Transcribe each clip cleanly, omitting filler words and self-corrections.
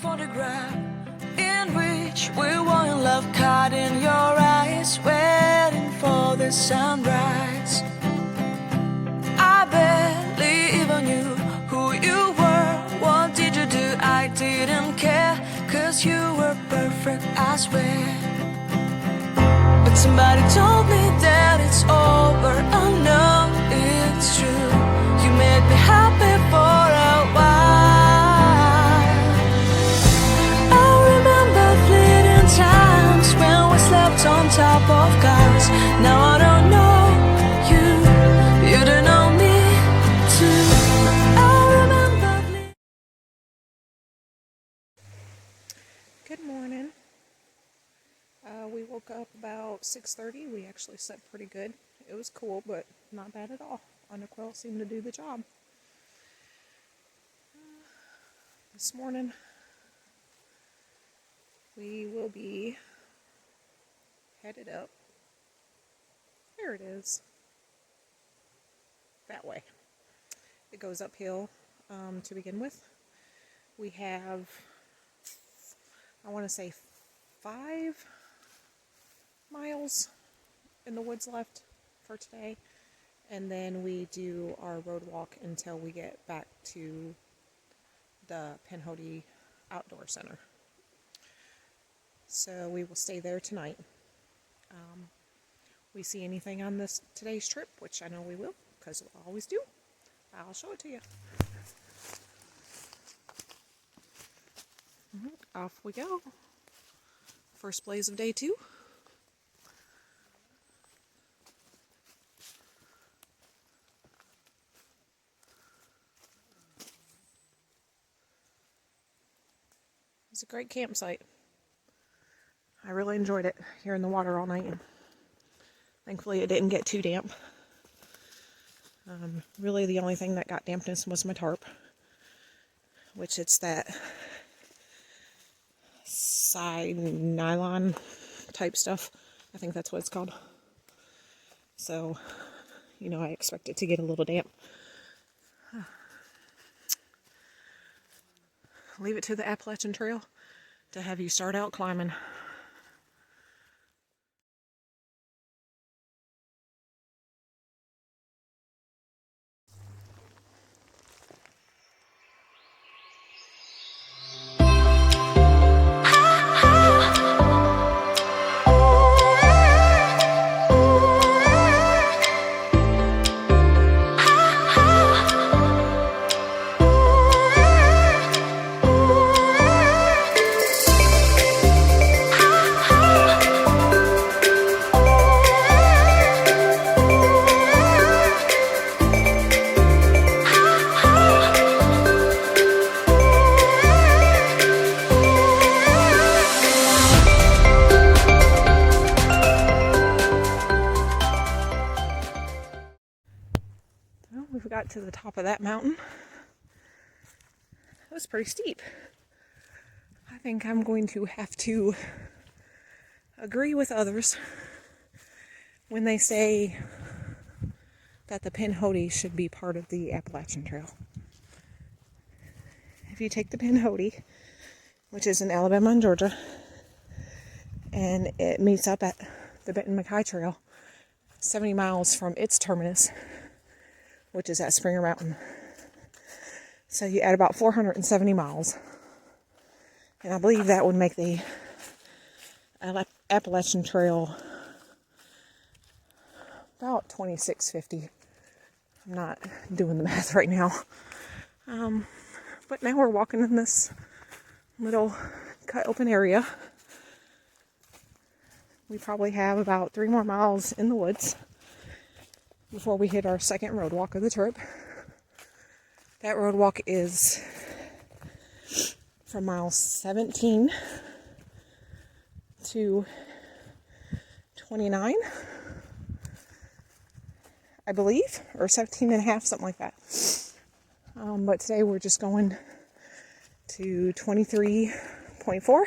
photograph in which we were in love, caught in your eyes, waiting for the sunrise. I barely even knew who you were. What did you do? I didn't care, 'cause you were perfect, I swear. But somebody told me that it's over. Oh no, it's true. You made me happy for a while. I remember fleeting times when we slept on top of cars. Now I don't know you, you don't know me too. I remember Good morning. We woke up about 6:30. We actually slept pretty good. It was cool, but not bad at all. Underquill seemed to do the job. This morning, we will be headed up. There it is. That way. It goes uphill to begin with. We have, I want to say, 5 miles in the woods left for today, and then we do our road walk until we get back to the Pinhoti Outdoor Center. So we will stay there tonight. We see anything on today's trip, which I know we will, because we always do, I'll show it to you. Off we go. First blaze of day 2. It's a great campsite. I really enjoyed it here in the water all night. Thankfully it didn't get too damp. Really the only thing that got dampness was my tarp, which it's that side nylon type stuff. I think that's what it's called. So, you know, I expect it to get a little damp. Leave it to the Appalachian Trail to have you start out climbing. We got to the top of that mountain. It was pretty steep. I think I'm going to have to agree with others when they say that the Pinhoti should be part of the Appalachian Trail. If you take the Pinhoti, which is in Alabama and Georgia, and it meets up at the Pinhoti Trail, 70 miles from its terminus, which is at Springer Mountain. So you add about 470 miles. And I believe that would make the Appalachian Trail about 2650. I'm not doing the math right now. But now we're walking in this little cut open area. We probably have about 3 more miles in the woods before we hit our second road walk of the trip. That road walk is from mile 17 to 29, I believe, or 17 and a half, something like that. But today we're just going to 23.4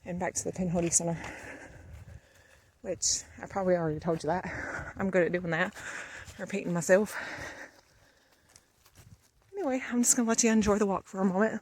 and back to the Pinhoti Center, which I probably already told you that. I'm good at doing that, repeating myself. Anyway, I'm just going to let you enjoy the walk for a moment.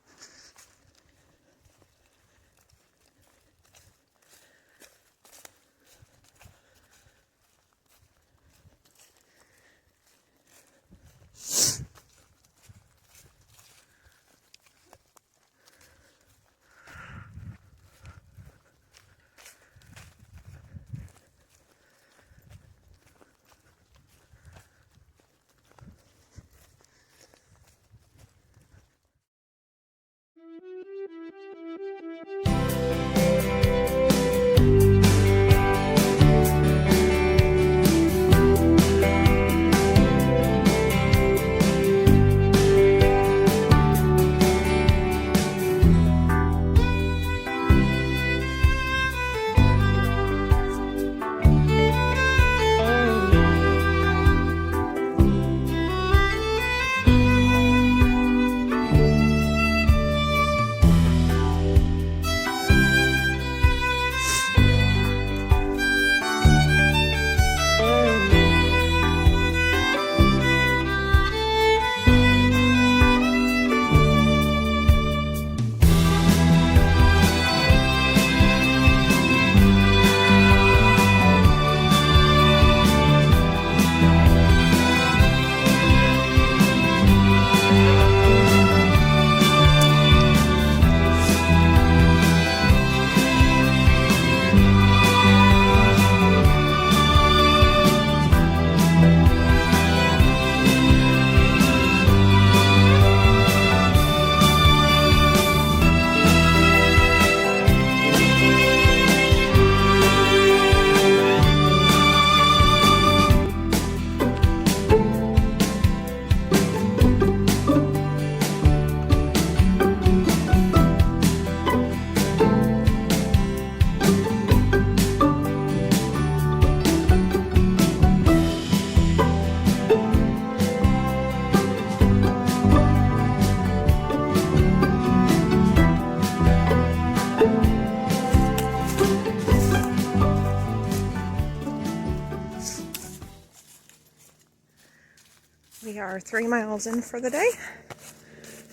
We are 3 miles in for the day.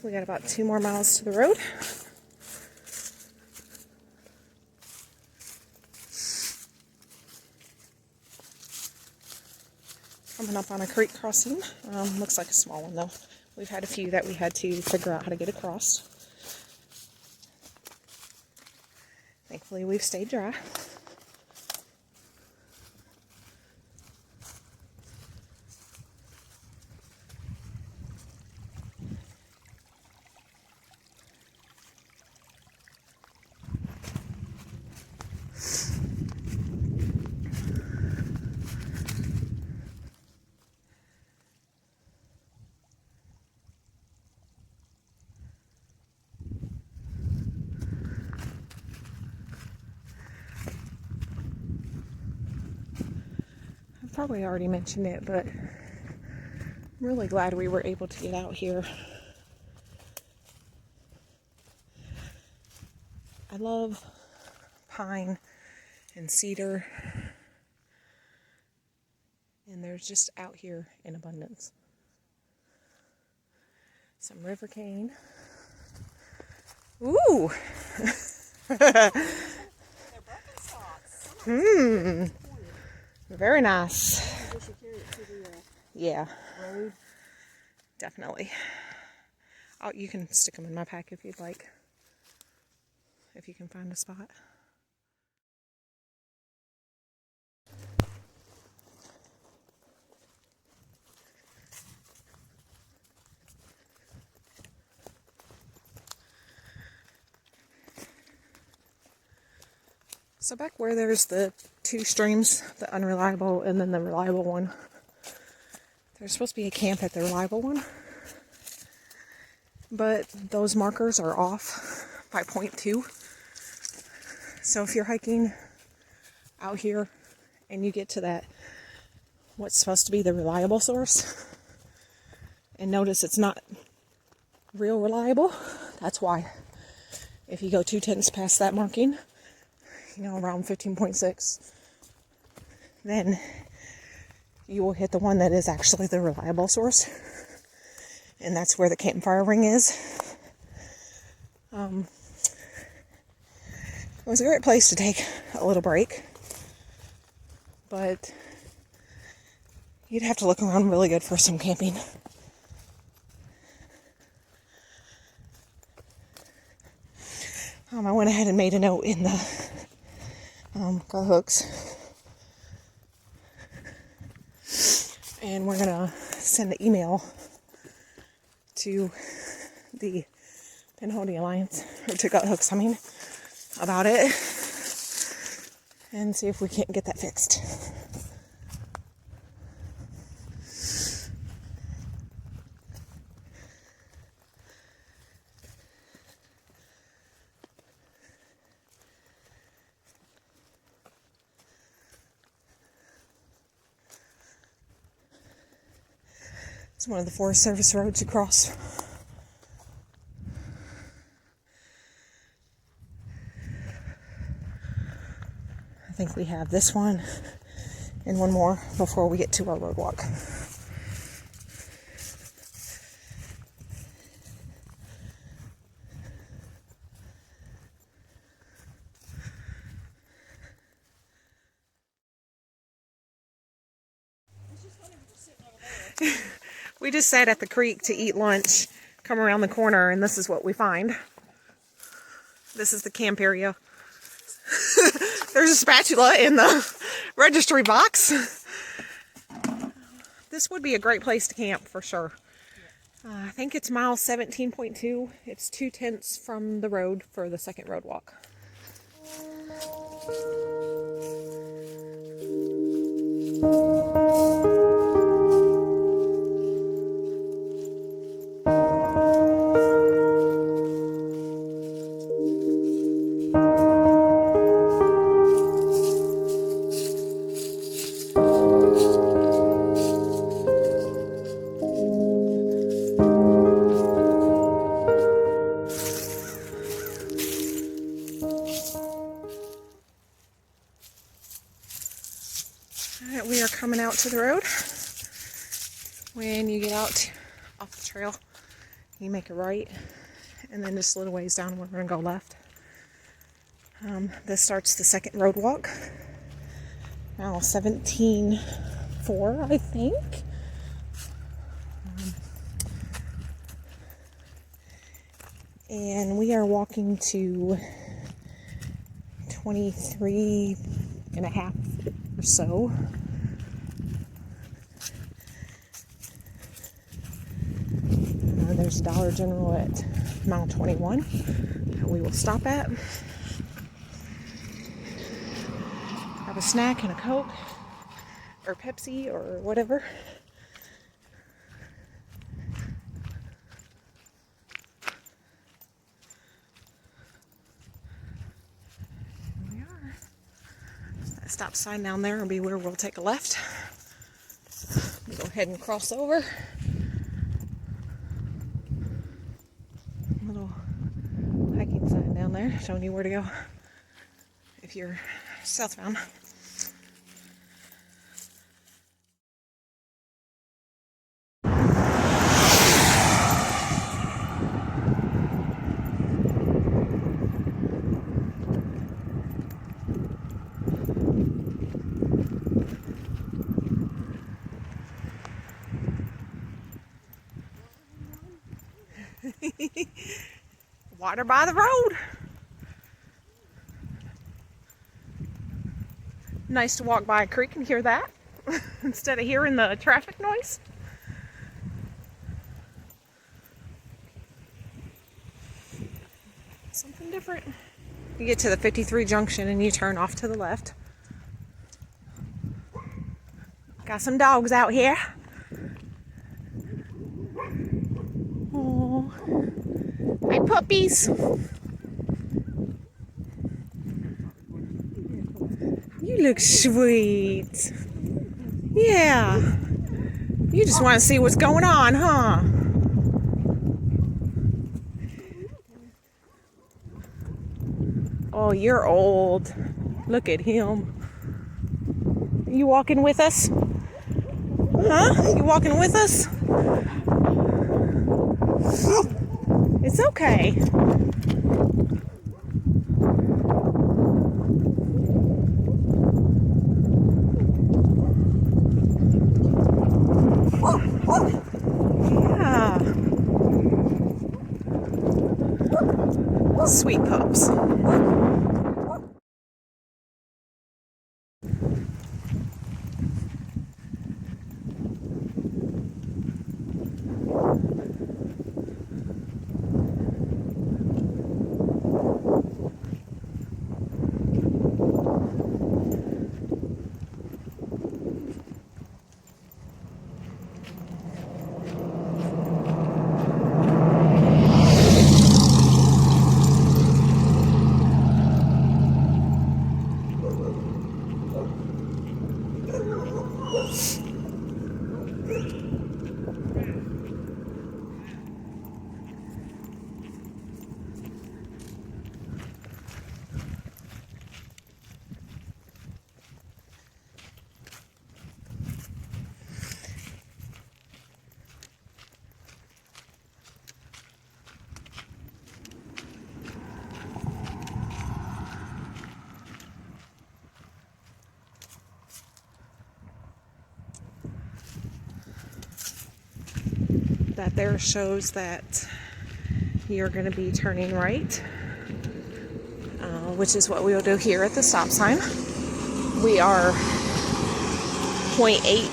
We got about 2 more miles to the road. Coming up on a creek crossing. Looks like a small one though. We've had a few that we had to figure out how to get across. Thankfully we've stayed dry. Probably already mentioned it, but I'm really glad we were able to get out here. I love pine and cedar, and they're just out here in abundance. Some river cane. Ooh! Very nice. Yeah. Road. Definitely. Oh, you can stick them in my pack if you'd like. If you can find a spot. So back where there's the 2 streams, the unreliable and then the reliable one, there's supposed to be a camp at the reliable one, but those markers are off by 0.2. So if you're hiking out here and you get to that, what's supposed to be the reliable source, and notice it's not real reliable, that's why. If you go 2/10 past that marking, you know, around 15.6, then you will hit the one that is actually the reliable source. And that's where the campfire ring is. It was a great place to take a little break, but you'd have to look around really good for some camping. I went ahead and made a note in the got hooks, and we're gonna send an email to the Pinhoti Alliance, or to Gut Hooks, I mean, about it, and see if we can't get that fixed. It's one of the Forest Service roads across. I think we have this one and one more before we get to our road walk. We just sat at the creek to eat lunch, come around the corner, and this is what we find. This is the camp area. There's a spatula in the registry box. This would be a great place to camp for sure. I think it's mile 17.2. It's 2/10 from the road for the second road walk. We are coming out to the road. when you get out off the trail, you make a right, and then just a little ways down, we're going to go left. This starts the second road walk. Now 17:04, I think. And we are walking to 23.5 or so. There's Dollar General at mile 21 that we will stop at. Have a snack and a Coke or Pepsi or whatever. Here we are. That stop sign down there will be where we'll take a left. We'll go ahead and cross over. Little hiking sign down there showing you where to go if you're southbound. Water by the road. Nice to walk by a creek and hear that instead of hearing the traffic noise. Something different. You get to the 53 junction and you turn off to the left. Got some dogs out here. Oh, hi puppies. You look sweet. Yeah. You just want to see what's going on, huh? Oh, you're old. Look at him. You walking with us? Huh? You walking with us? It's okay. Yeah. Sweet pups. That there shows that you're going to be turning right, which is what we'll do here at the stop sign. We are 0.8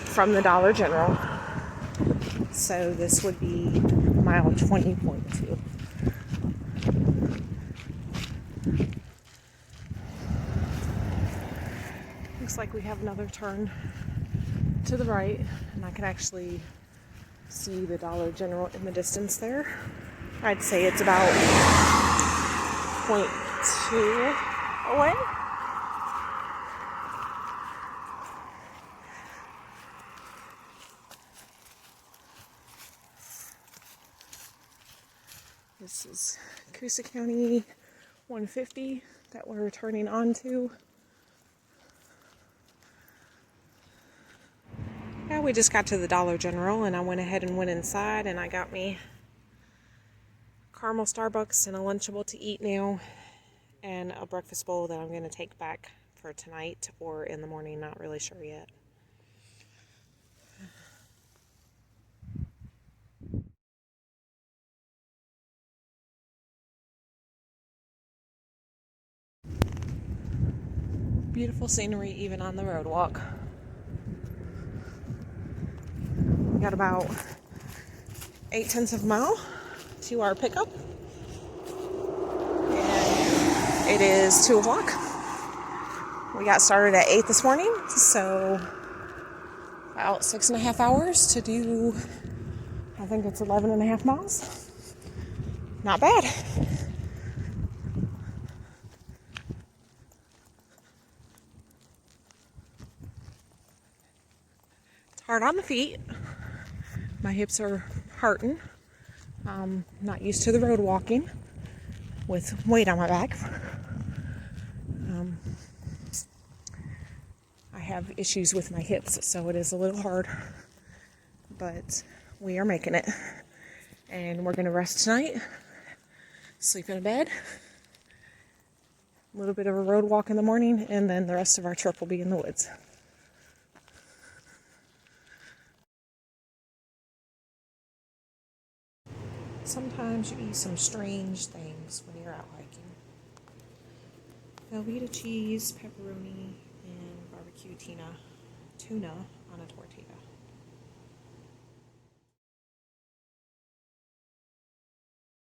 from the Dollar General, so this would be mile 20.2. Looks like we have another turn to the right, and I can actually see the Dollar General in the distance there. I'd say it's about 0.2 away. This is Coosa County 150 that we're turning onto. Yeah, we just got to the Dollar General and I went ahead and went inside and I got me caramel Starbucks and a Lunchable to eat now and a breakfast bowl that I'm going to take back for tonight or in the morning, not really sure yet. Beautiful scenery even on the road walk. We got about 0.8 of a mile to our pickup. And it is 2 o'clock. We got started at 8 this morning, so about 6.5 hours to do, I think it's 11.5 miles. Not bad. It's hard on the feet. My hips are hurting. I'm not used to the road walking with weight on my back. I have issues with my hips, so it is a little hard, but we are making it. And we're going to rest tonight, sleep in a bed, a little bit of a road walk in the morning, and then the rest of our trip will be in the woods. Sometimes you eat some strange things when you're out hiking. Velveeta cheese, pepperoni, and barbecue tuna on a tortilla.